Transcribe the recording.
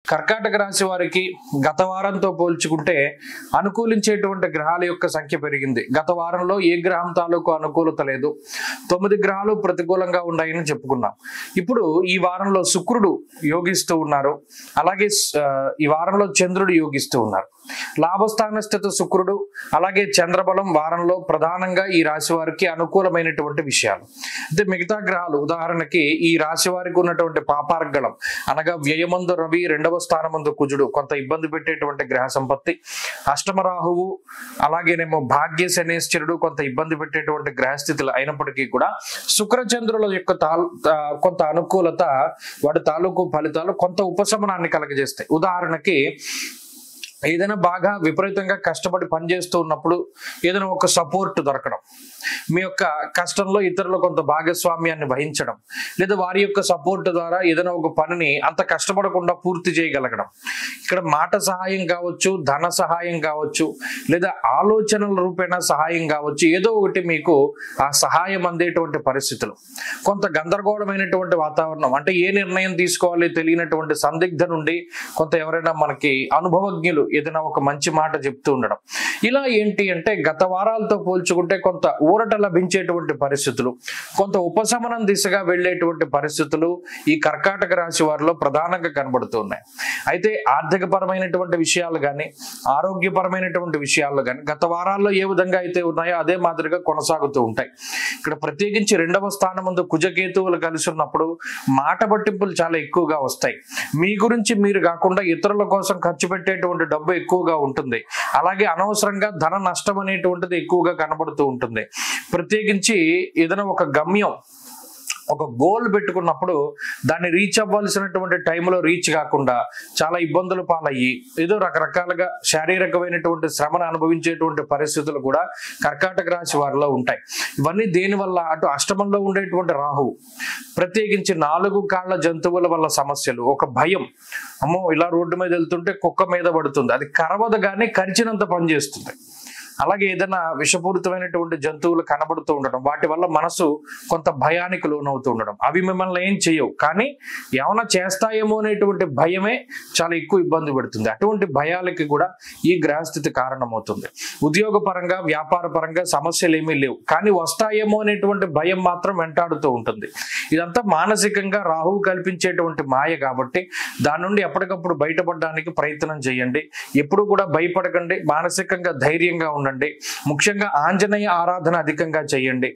కర్కాటక రాశి వారికి గత వారంతో పోల్చుకుంటే అనుకూలించేటువంటి గ్రహాల యొక్క సంఖ్య పెరిగింది. గత వారంలో ఏ గ్రహం తాలూకు అనుకూలత లేదు, 9 గ్రహాలు ప్రతికూలంగా ఉన్నాయని చెప్పుకున్నాం. ఇప్పుడు ఈ వారంలో శుక్రుడు యోగిస్తూ ఉన్నారు, అలాగే ఈ వారంలో చంద్రుడు యోగిస్తూ ఉన్నారు. లాభస్థాన స్థిత శుక్రుడు అలాగే చంద్రబలం వారంలో ప్రధానంగా ఈ రాశి వారికి అనుకూలమైనటువంటి విషయాలు. అయితే మిగతా గ్రహాలు ఉదాహరణకి ఈ రాశి వారికి ఉన్నటువంటి పాపార్గళం అనగా వ్యయమందు రవి, 2వ స్థానమందు కుజుడు కొంత ఇబ్బంది పెట్టేటువంటి గ్రహ సంపత్తి, అష్టమ రాహువు అలాగేనేమో భాగ్య శనేశ్వరుడు కొంత ఇబ్బంది పెట్టేటువంటి గ్రహస్థితులు అయినప్పటికీ కూడా శుక్రచంద్రుల యొక్క కొంత అనుకూలత వాటి తాలూకు ఫలితాలు కొంత ఉపశమనాన్ని కలగజేస్తాయి. ఉదాహరణకి ఏదైనా బాగా విపరీతంగా కష్టపడి పనిచేస్తూ ఉన్నప్పుడు ఏదైనా ఒక సపోర్ట్ దొరకడం, మీ యొక్క కష్టంలో ఇతరులు కొంత భాగస్వామ్యాన్ని వహించడం, లేదా వారి యొక్క సపోర్ట్ ద్వారా ఏదైనా ఒక పనిని అంత కష్టపడకుండా పూర్తి చేయగలగడం, ఇక్కడ మాట సహాయం కావచ్చు, ధన సహాయం కావచ్చు, లేదా ఆలోచనల రూపేణ సహాయం కావచ్చు, ఏదో ఒకటి మీకు ఆ సహాయం అందేటువంటి పరిస్థితులు. కొంత గందరగోళమైనటువంటి వాతావరణం అంటే ఏ నిర్ణయం తీసుకోవాలి తెలియనటువంటి సందిగ్ధ నుండి కొంత ఎవరైనా మనకి అనుభవజ్ఞులు ఏదైనా ఒక మంచి మాట చెప్తూ ఉండడం, ఇలా ఏంటి అంటే గత వారాలతో పోల్చుకుంటే కొంత ఊరట లభించేటువంటి పరిస్థితులు, కొంత ఉపశమనం దిశగా వెళ్ళేటువంటి పరిస్థితులు ఈ కర్కాటక రాశి వారిలో ప్రధానంగా కనబడుతున్నాయి. అయితే ఆర్థిక పరమైనటువంటి విషయాలు కానీ ఆరోగ్యపరమైనటువంటి విషయాలు కానీ గత వారాల్లో ఏ విధంగా అయితే ఉన్నాయో అదే మాదిరిగా కొనసాగుతూ ఉంటాయి. ఇక్కడ ప్రత్యేకించి 2వ స్థానం ముందు కుజకేతువులు కలిసి ఉన్నప్పుడు మాట పట్టింపులు చాలా ఎక్కువగా వస్తాయి. మీ గురించి మీరు కాకుండా ఇతరుల కోసం ఖర్చు పెట్టేటువంటి డబ్బు ఎక్కువగా ఉంటుంది. అలాగే అనవసరంగా ధన నష్టం అనేటువంటిది ఎక్కువగా కనబడుతూ ఉంటుంది. ప్రత్యేకించి ఏదైనా ఒక గమ్యం, ఒక గోల్ పెట్టుకున్నప్పుడు దాన్ని రీచ్ అవ్వాల్సినటువంటి టైంలో రీచ్ కాకుండా చాలా ఇబ్బందులు పాలయ్యి ఏదో రకరకాలుగా శారీరకమైనటువంటి శ్రమను అనుభవించేటువంటి పరిస్థితులు కూడా కర్కాటక రాశి వారిలో ఉంటాయి. ఇవన్నీ దేనివల్ల అటు అష్టమంలో ఉండేటువంటి రాహువు, ప్రత్యేకించి 4 కాళ్ళ జంతువుల వల్ల సమస్యలు, ఒక భయం, అమ్మో ఇలా రోడ్డు మీద వెళ్తుంటే కుక్క మీద పడుతుంది, అది కరవదు కానీ కరిచినంత పనిచేస్తుంది. అలాగే ఏదైనా విషపూరితమైనటువంటి జంతువులు కనబడుతూ ఉండడం, వాటి వల్ల మనసు కొంత భయానికి లోనవుతూ ఉండడం, అవి మిమ్మల్ని ఏం చేయవు కానీ ఏమైనా చేస్తాయేమో అనేటువంటి భయమే చాలా ఎక్కువ ఇబ్బంది పెడుతుంది. అటువంటి భయాలకి కూడా ఈ గ్రహస్థితి కారణమవుతుంది. ఉద్యోగపరంగా వ్యాపార పరంగా సమస్యలు ఏమీ లేవు కానీ వస్తాయేమో అనేటువంటి భయం మాత్రం వెంటాడుతూ ఉంటుంది. ఇదంతా మానసికంగా రాహువు కల్పించేటువంటి మాయ కాబట్టి దాని నుండి ఎప్పటికప్పుడు బయటపడడానికి ప్రయత్నం చేయండి. ఎప్పుడు కూడా భయపడకండి, మానసికంగా ధైర్యంగా ఉండండి. ముఖ్యంగా ఆంజనేయ ఆరాధన అధికంగా చేయండి.